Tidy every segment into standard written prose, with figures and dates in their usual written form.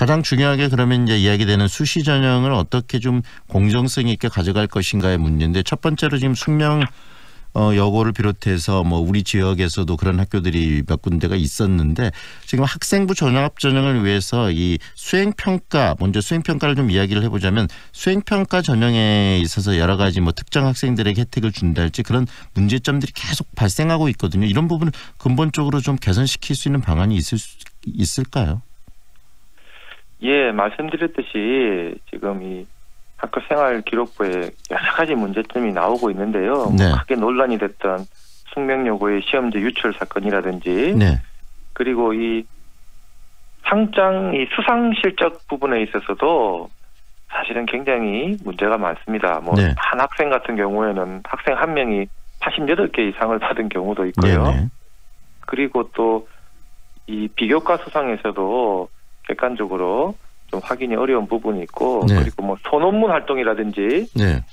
가장 중요하게 그러면 이제 이야기되는 수시 전형을 어떻게 좀 공정성 있게 가져갈 것인가의 문제인데 첫 번째로 지금 숙명 여고를 비롯해서 뭐 우리 지역에서도 그런 학교들이 몇 군데가 있었는데 지금 학생부 종합 전형을 위해서 이 수행평가 먼저 수행평가를 좀 이야기를 해보자면 수행평가 전형에 있어서 여러 가지 뭐 특정 학생들에게 혜택을 준달지 그런 문제점들이 계속 발생하고 있거든요. 이런 부분을 근본적으로 좀 개선시킬 수 있는 방안이 있을까요? 예, 말씀드렸듯이 지금 이 학교생활기록부에 여러 가지 문제점이 나오고 있는데요. 네. 크게 논란이 됐던 숙명여고의 시험지 유출 사건이라든지 네. 그리고 이 상장 이 수상 실적 부분에 있어서도 사실은 굉장히 문제가 많습니다. 뭐 네. 한 학생 같은 경우에는 학생 한 명이 88개 이상을 받은 경우도 있고요. 네. 그리고 또 이 비교과 수상에서도 객관적으로 좀 확인이 어려운 부분이 있고 네. 그리고 뭐 소논문 활동이라든지 네.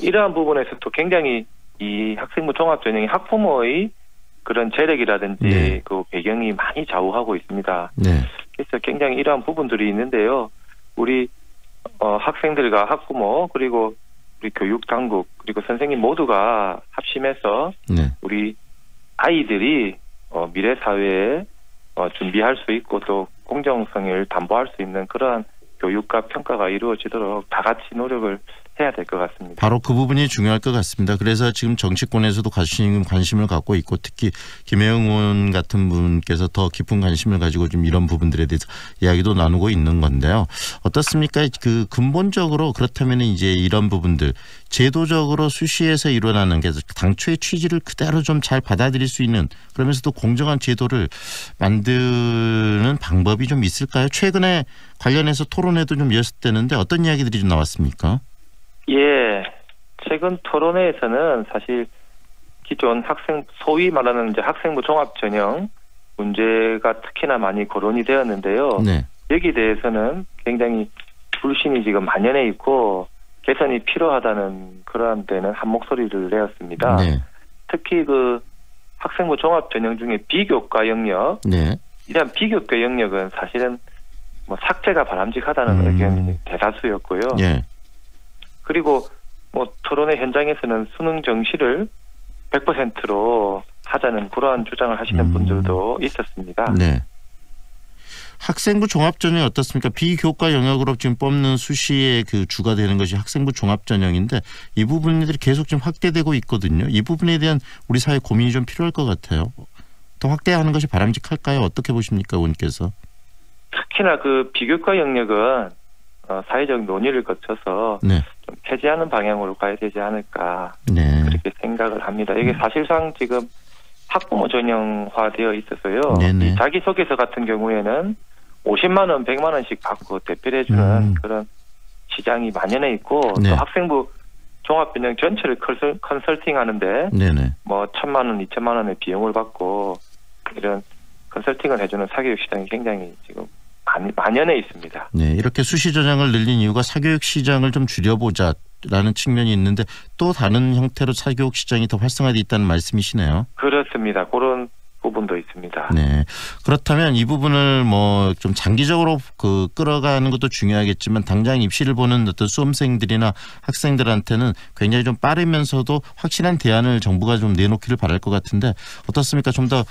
이러한 부분에서도 굉장히 이 학생부 종합 전형이 학부모의 그런 재력이라든지 네. 그 배경이 많이 좌우하고 있습니다. 네. 그래서 굉장히 이러한 부분들이 있는데요. 우리 학생들과 학부모 그리고 우리 교육 당국 그리고 선생님 모두가 합심해서 네. 우리 아이들이 미래 사회에 준비할 수 있고 또 공정성을 담보할 수 있는 그러한 교육과 평가가 이루어지도록 다 같이 노력을 해야 될 것 같습니다. 바로 그 부분이 중요할 것 같습니다. 그래서 지금 정치권에서도 관심을 갖고 있고 특히 김혜영 의원 같은 분께서 더 깊은 관심을 가지고 좀 이런 부분들에 대해서 이야기도 나누고 있는 건데요. 어떻습니까? 그 근본적으로 그렇다면 이제 이런 부분들 제도적으로 수시에서 일어나는 게 당초의 취지를 그대로 좀 잘 받아들일 수 있는 그러면서도 공정한 제도를 만드는 방법이 좀 있을까요? 최근에 관련해서 토론회도 좀 이었었다는데 어떤 이야기들이 좀 나왔습니까? 예, 최근 토론회에서는 사실 기존 소위 말하는 이제 학생부 종합 전형 문제가 특히나 많이 거론이 되었는데요. 네. 여기 대해서는 굉장히 불신이 지금 만연해 있고 개선이 필요하다는 그러한 데는 한 목소리를 내었습니다. 네. 특히 그 학생부 종합 전형 중에 비교과 영역, 네. 이러한 비교과 영역은 사실은 뭐 삭제가 바람직하다는 의견이 대다수였고요. 네. 그리고 뭐 토론회 현장에서는 수능 정시를 100%로 하자는 그러한 주장을 하시는 분들도 있었습니다. 네. 학생부 종합전형이 어떻습니까? 비교과 영역으로 지금 뽑는 수시의 그 주가 되는 것이 학생부 종합전형인데 이 부분들이 계속 좀 확대되고 있거든요. 이 부분에 대한 우리 사회 고민이 좀 필요할 것 같아요. 더 확대하는 것이 바람직할까요? 어떻게 보십니까, 의원께서? 특히나 그 비교과 영역은 사회적 논의를 거쳐서 네. 좀 폐지하는 방향으로 가야 되지 않을까 네. 그렇게 생각을 합니다. 이게 사실상 지금 학부모 전형화되어 있어서요. 네네. 이 자기소개서 같은 경우에는 50만 원, 100만 원씩 받고 대표를 해주는 그런 시장이 만연해 있고 네. 또 학생부 종합전형 전체를 컨설팅하는데 네네. 뭐 1,000만 원, 2,000만 원의 비용을 받고 이런 컨설팅을 해주는 사교육 시장이 굉장히 지금 만연해 있습니다. 네, 이렇게 수시 전형을 늘린 이유가 사교육 시장을 좀 줄여보자라는 측면이 있는데 또 다른 형태로 사교육 시장이 더 활성화되어 있다는 말씀이시네요. 그렇습니다. 그런 부분도 있습니다. 네. 그렇다면 이 부분을 뭐 좀 장기적으로 끌어가는 것도 중요하겠지만 당장 입시를 보는 어떤 수험생들이나 학생들한테는 굉장히 좀 빠르면서도 확실한 대안을 정부가 좀 내놓기를 바랄 것 같은데 어떻습니까? 좀 더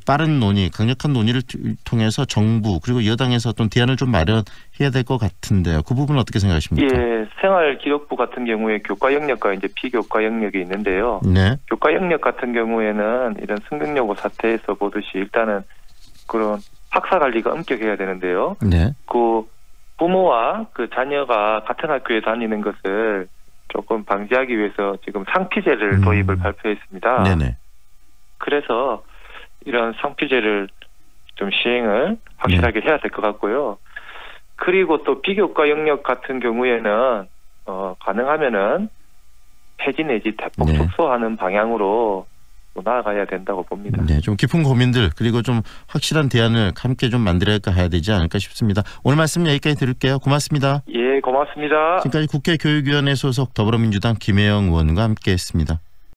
빠른 논의, 강력한 논의를 통해서 정부 그리고 여당에서 어떤 대안을 좀 마련해야 될 것 같은데요. 그 부분은 어떻게 생각하십니까? 예, 생활기록부 같은 경우에 교과 영역과 이제 비교과 영역이 있는데요. 네. 교과 영역 같은 경우에는 이런 숙명여고 사태에서 보듯이 일단은 그런 학사 관리가 엄격해야 되는데요. 네. 그 부모와 그 자녀가 같은 학교에 다니는 것을 조금 방지하기 위해서 지금 상피제를 도입을 발표했습니다. 네네. 그래서 이런 상피제를 좀 시행을 확실하게 해야 될 것 같고요. 그리고 또 비교과 영역 같은 경우에는 가능하면은 폐지 내지 대폭 축소하는 방향으로 나아가야 된다고 봅니다. 네, 좀 깊은 고민들 그리고 좀 확실한 대안을 함께 좀 만들어야 되지 않을까 싶습니다. 오늘 말씀 여기까지 드릴게요. 고맙습니다. 예, 고맙습니다. 지금까지 국회 교육위원회 소속 더불어민주당 김혜영 의원과 함께했습니다.